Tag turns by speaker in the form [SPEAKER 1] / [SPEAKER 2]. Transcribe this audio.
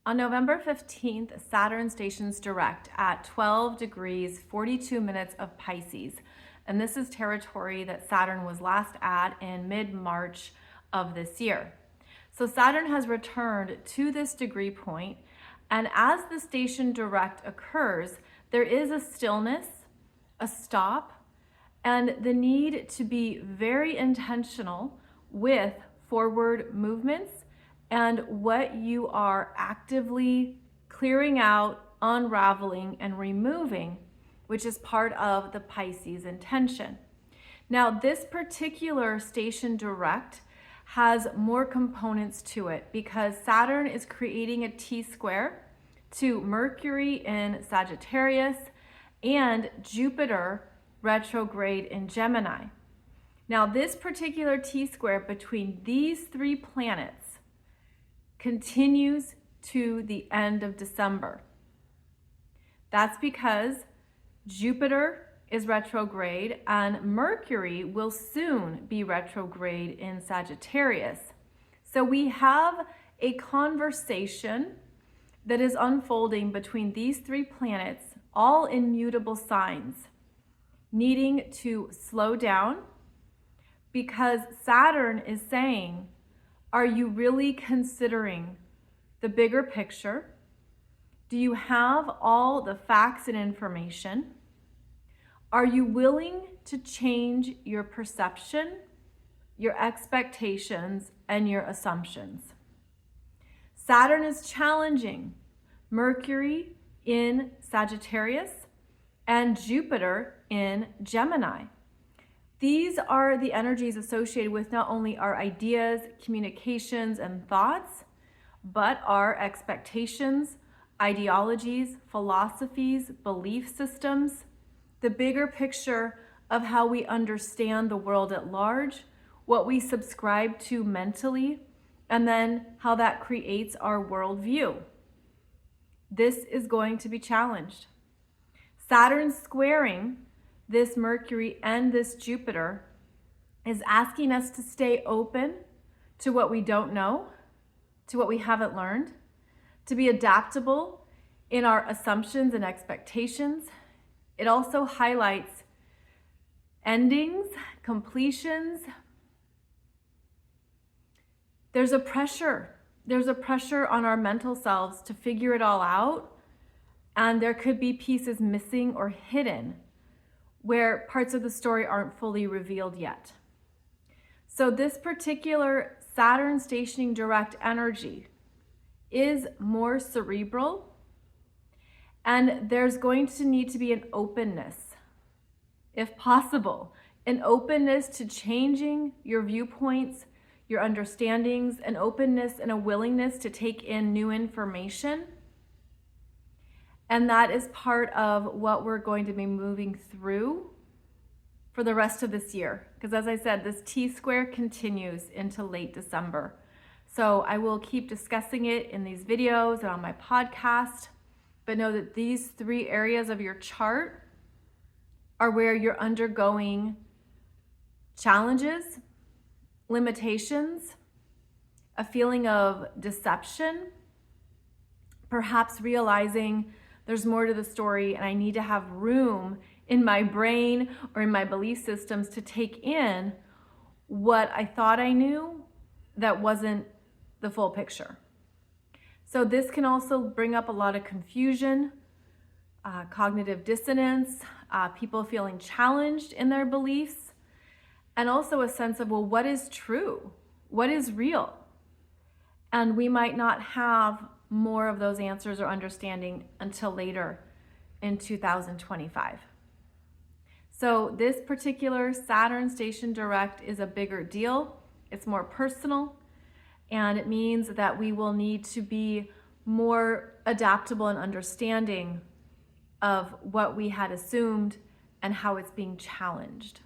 [SPEAKER 1] On November 15th, Saturn stations direct at 12 degrees 42 minutes of Pisces. And this is territory that Saturn was last at in mid-March of this year. So Saturn has returned to this degree point, and as the station direct occurs, there is a stillness, a stop, and the need to be very intentional with forward movements and what you are actively clearing out, unraveling, and removing, which is part of the Pisces intention. Now, this particular station direct has more components to it because Saturn is creating a T-square to Mercury in Sagittarius and Jupiter retrograde in Gemini. Now, this particular T-square between these three planets continues to the end of December. That's because Jupiter is retrograde and Mercury will soon be retrograde in Sagittarius. So we have a conversation that is unfolding between these three planets, all in mutable signs, needing to slow down because Saturn is saying, are you really considering the bigger picture? Do you have all the facts and information? Are you willing to change your perception, your expectations, and your assumptions? Saturn is challenging Mercury in Sagittarius and Jupiter in Gemini. These are the energies associated with not only our ideas, communications, and thoughts, but our expectations, ideologies, philosophies, belief systems, the bigger picture of how we understand the world at large, what we subscribe to mentally, and then how that creates our worldview. This is going to be challenged. Saturn squaring this Mercury and this Jupiter is asking us to stay open to what we don't know, to what we haven't learned, to be adaptable in our assumptions and expectations. It also highlights endings, completions. There's a pressure on our mental selves to figure it all out, and there could be pieces missing or hidden where parts of the story aren't fully revealed yet. So this particular Saturn stationing direct energy is more cerebral, and there's going to need to be an openness, if possible, an openness to changing your viewpoints, your understandings, an openness and a willingness to take in new information. And that is part of what we're going to be moving through for the rest of this year. Because as I said, this T-square continues into late December. So I will keep discussing it in these videos and on my podcast. But know that these three areas of your chart are where you're undergoing challenges, limitations, a feeling of deception, perhaps realizing there's more to the story and I need to have room in my brain or in my belief systems to take in what I thought I knew that wasn't the full picture. So this can also bring up a lot of confusion, cognitive dissonance, people feeling challenged in their beliefs, and also a sense of, well, what is true? What is real? And we might not have more of those answers or understanding until later in 2025. So this particular Saturn station direct is a bigger deal. It's more personal, and it means that we will need to be more adaptable and understanding of what we had assumed and how it's being challenged.